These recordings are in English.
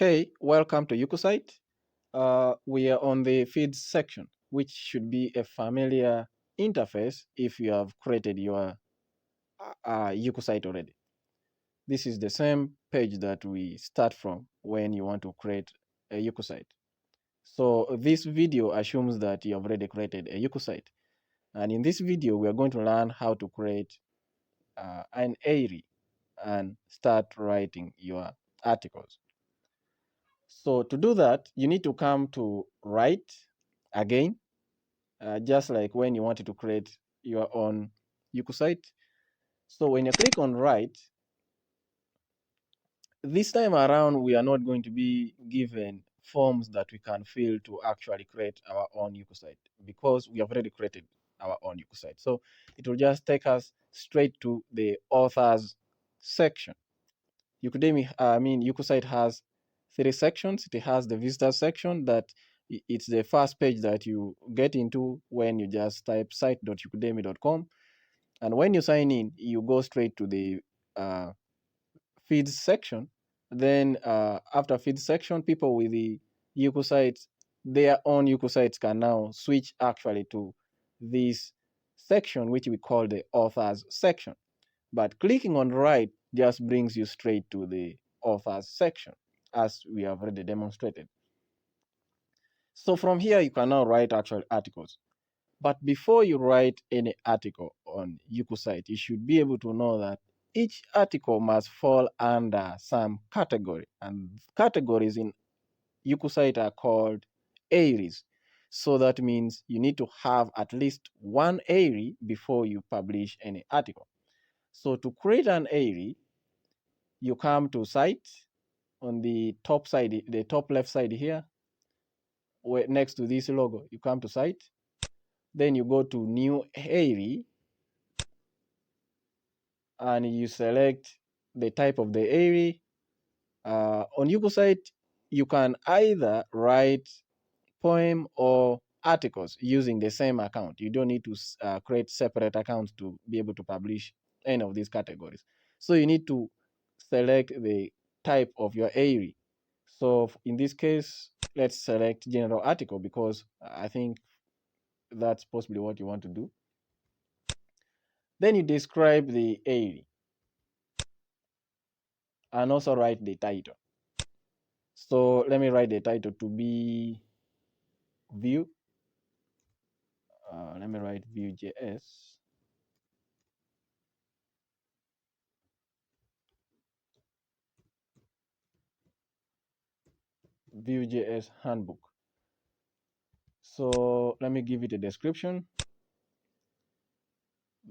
Okay, welcome to Yukusite. We are on the feeds section, which should be a familiar interface if you have created your Yukusite already. This is the same page that we start from when you want to create a Yukusite. So this video assumes that you have already created a Yukusite. And in this video, we are going to learn how to create an ARI and start writing your articles. So to do that, you need to come to write again, just like when you wanted to create your own Yukusite. So when you click on write, this time around, we are not going to be given forms that we can fill to actually create our own Yukusite because we have already created our own Yukusite. So it will just take us straight to the authors section. Yukusite has 3 sections. It has the visitor section that it's the first page that you get into when you just type site.ukudemy.com. And when you sign in, you go straight to the feeds section. Then after feeds section, people with the Yukusites, their own Yukusites can now switch actually to this section, which we call the authors section. But clicking on write just brings you straight to the authors section, as we have already demonstrated. So from here, you can now write actual articles. But before you write any article on Yukusite, you should be able to know that each article must fall under some category. And categories in Yukusite are called areas. So that means you need to have at least one area before you publish any article. So to create an area, you come to site on the top side, the top left side here, where next to this logo, you come to site. Then you go to new area and you select the type of the area. On Yukusite, you can either write poem or articles using the same account. You don't need to create separate accounts to be able to publish any of these categories. So you need to select the type of your area. So in this case, let's select general article because I think that's possibly what you want to do. Then you describe the area and also write the title. So let me write the title to be view. Let me write Vue.js. Vue.js handbook. So let me give it a description.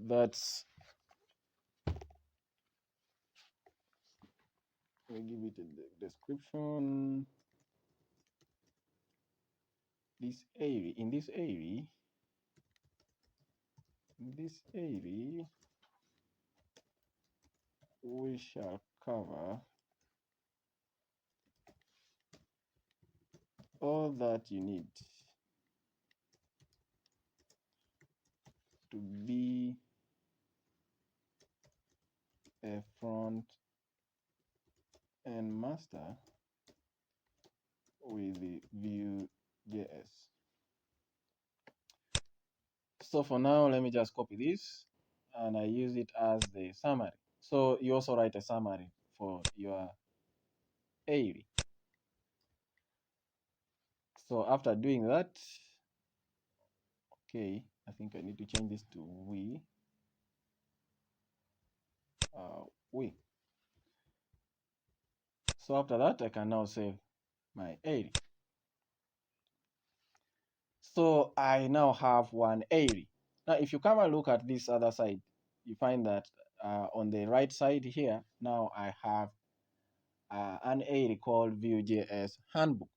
That's let me give it a description. This area, in this area, we shall cover all that you need to be a front end master with the Vue.js. So for now, let me just copy this and I use it as the summary. So you also write a summary for your area. So after doing that, okay, I think I need to change this to we. So after that, I can now save my area. So I now have one area. Now, if you come and look at this other side, you find that on the right side here, now I have an area called Vue.js handbook.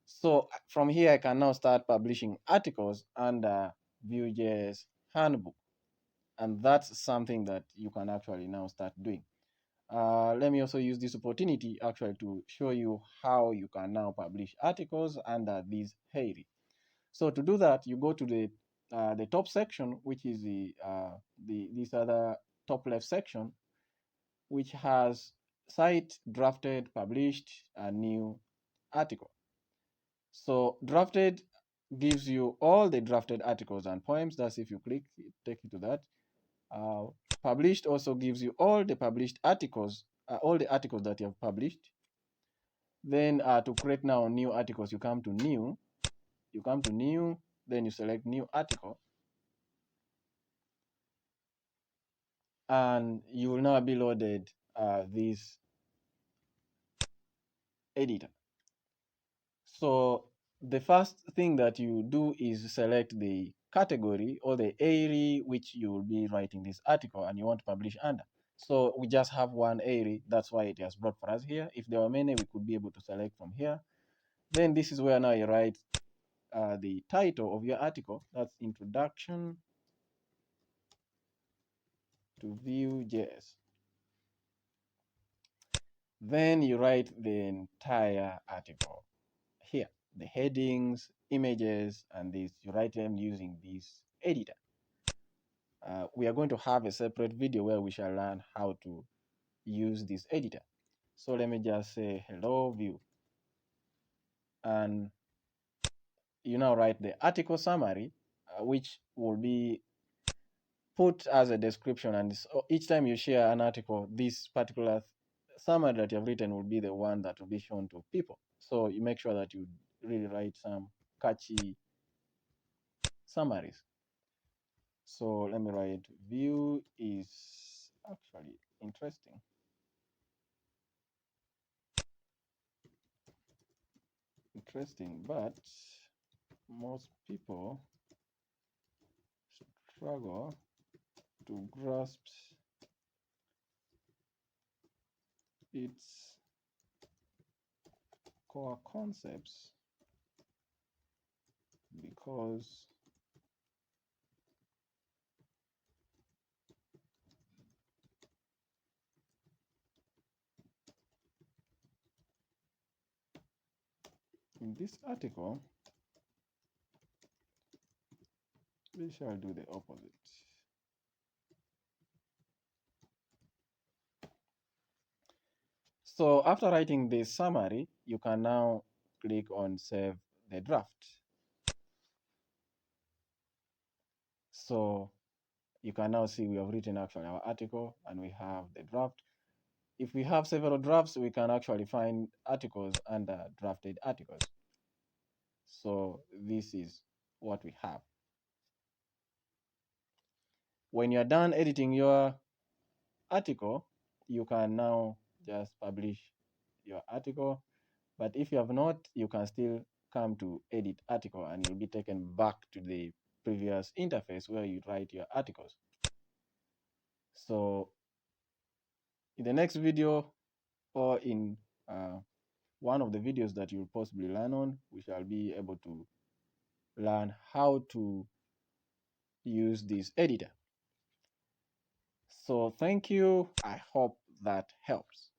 So from here, I can now start publishing articles under Vue.js handbook. And that's something that you can actually now start doing. Let me also use this opportunity actually to show you how you can now publish articles under this area. So to do that, you go to the top section, which is this other top left section, which has cite, drafted, published, a new article. So drafted gives you all the drafted articles and poems. That's if you click, it take you to that. Uh, Published also gives you all the published articles, all the articles that you have published. Then to create now new articles, you come to new, then you select new article, and you will now be loaded this editor. So the first thing that you do is select the category or the area which you will be writing this article and you want to publish under. So we just have one area, that's why it has brought for us here. If there were many, we could be able to select from here. Then this is where now you write the title of your article. That's Introduction to Vue.js. Then you write the entire article here, the headings, images, and this. You write them using this editor. We are going to have a separate video where we shall learn how to use this editor. So let me just say hello Vue, and you now write the article summary, which will be put as a description, and so each time you share an article, this particular summary that you have written will be the one that will be shown to people. So you make sure that you really write some catchy summaries. So let me write Vue is actually interesting. But most people struggle to grasp its core concepts because in this article we shall do the opposite. So after writing this summary, you can now click on save the draft. So you can now see we have written actually our article and we have the draft. If we have several drafts, we can actually find articles under drafted articles. So this is what we have. When you're done editing your article, you can now just publish your article. But if you have not, you can still come to edit article and you'll be taken back to the previous interface where you write your articles. So in the next video or in one of the videos that you'll possibly learn on, we shall be able to learn how to use this editor. So thank you. I hope that helps.